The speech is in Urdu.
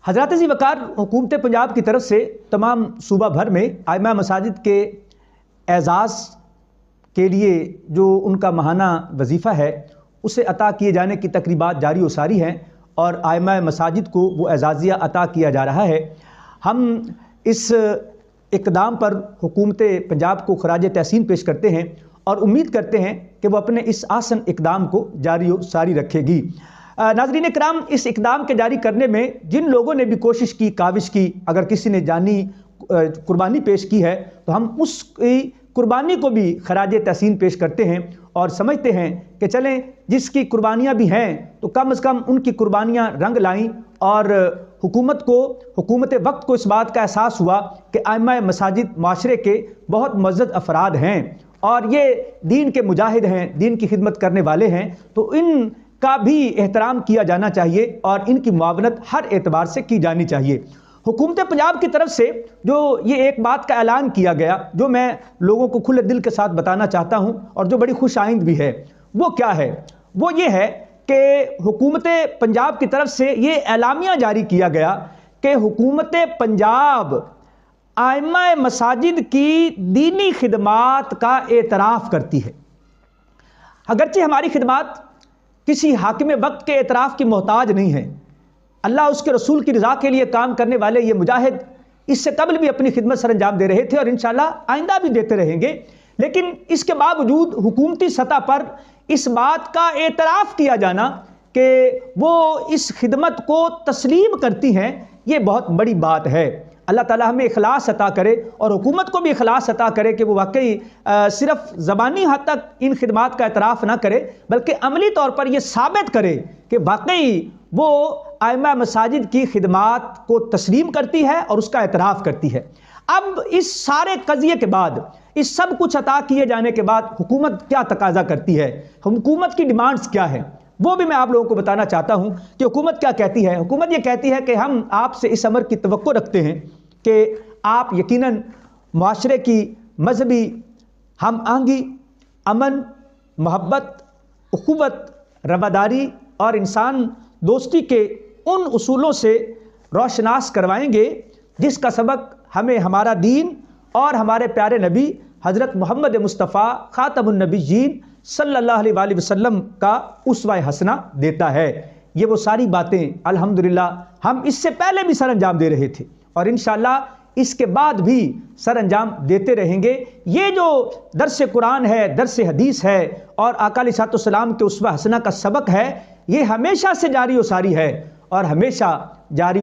حضرات ذی وقار حکومت پنجاب کی طرف سے تمام صوبہ بھر میں ائمہ مساجد کے اعزاز کے لیے جو ان کا ماہانہ وظیفہ ہے اسے عطا کیے جانے کی تقریبات جاری و ساری ہیں اور ائمہ مساجد کو وہ اعزازیہ عطا کیا جا رہا ہے۔ ہم اس اقدام پر حکومت پنجاب کو خراج تحسین پیش کرتے ہیں اور امید کرتے ہیں کہ وہ اپنے اس آسن اقدام کو جاری و ساری رکھے گی۔ ناظرین کرام، اس اقدام کے جاری کرنے میں جن لوگوں نے بھی کوشش کی، کاوش کی، اگر کسی نے جانی قربانی پیش کی ہے تو ہم اس کی قربانی کو بھی خراج تحسین پیش کرتے ہیں اور سمجھتے ہیں کہ چلیں جس کی قربانیاں بھی ہیں تو کم از کم ان کی قربانیاں رنگ لائیں اور حکومت وقت کو اس بات کا احساس ہوا کہ ائمہ مساجد معاشرے کے بہت معزز افراد ہیں اور یہ دین کے مجاہد ہیں، دین کی خدمت کرنے والے ہیں، تو ان کا بھی احترام کیا جانا چاہیے اور ان کی معاونت ہر اعتبار سے کی جانی چاہیے۔ حکومت پنجاب کی طرف سے جو یہ ایک بات کا اعلان کیا گیا جو میں لوگوں کو کھلے دل کے ساتھ بتانا چاہتا ہوں اور جو بڑی خوش آئند بھی ہے، وہ کیا ہے؟ وہ یہ ہے کہ حکومت پنجاب کی طرف سے یہ اعلامیہ جاری کیا گیا کہ حکومت پنجاب ائمہ مساجد کی دینی خدمات کا اعتراف کرتی ہے۔ اگرچہ ہماری خدمات کسی حاکم وقت کے اعتراف کی محتاج نہیں ہے، اللہ اس کے رسول کی رضا کے لیے کام کرنے والے یہ مجاہد اس سے قبل بھی اپنی خدمت سر انجام دے رہے تھے اور انشاءاللہ آئندہ بھی دیتے رہیں گے، لیکن اس کے باوجود حکومتی سطح پر اس بات کا اعتراف کیا جانا کہ وہ اس خدمت کو تسلیم کرتی ہیں، یہ بہت بڑی بات ہے۔ اللہ تعالیٰ ہمیں اخلاص عطا کرے اور حکومت کو بھی اخلاص عطا کرے کہ وہ واقعی صرف زبانی حد تک ان خدمات کا اعتراف نہ کرے بلکہ عملی طور پر یہ ثابت کرے کہ واقعی وہ ائمہ مساجد کی خدمات کو تسلیم کرتی ہے اور اس کا اعتراف کرتی ہے۔ اب اس سارے قضیے کے بعد، اس سب کچھ عطا کیے جانے کے بعد حکومت کیا تقاضا کرتی ہے، حکومت کی ڈیمانڈز کیا ہے، وہ بھی میں آپ لوگوں کو بتانا چاہتا ہوں کہ حکومت کیا کہتی ہے۔ حکومت یہ کہتی ہے کہ ہم آپ سے اس امر کی توقع رکھتے ہیں کہ آپ یقیناً معاشرے کی مذہبی ہم آہنگی، امن، محبت، اخوت، رواداری اور انسان دوستی کے ان اصولوں سے روشناس کروائیں گے جس کا سبق ہمیں ہمارا دین اور ہمارے پیارے نبی حضرت محمد مصطفیٰ خاتم النبیین صلی اللہ علیہ وآلہ وسلم کا اسوہ حسنہ دیتا ہے۔ یہ وہ ساری باتیں الحمدللہ ہم اس سے پہلے بھی سر انجام دے رہے تھے اور انشاءاللہ اس کے بعد بھی سر انجام دیتے رہیں گے۔ یہ جو درس قرآن ہے، درس حدیث ہے اور آقا علیہ السلام کے اسوہ حسنہ کا سبق ہے، یہ ہمیشہ سے جاری و ساری ہے اور ہمیشہ جاری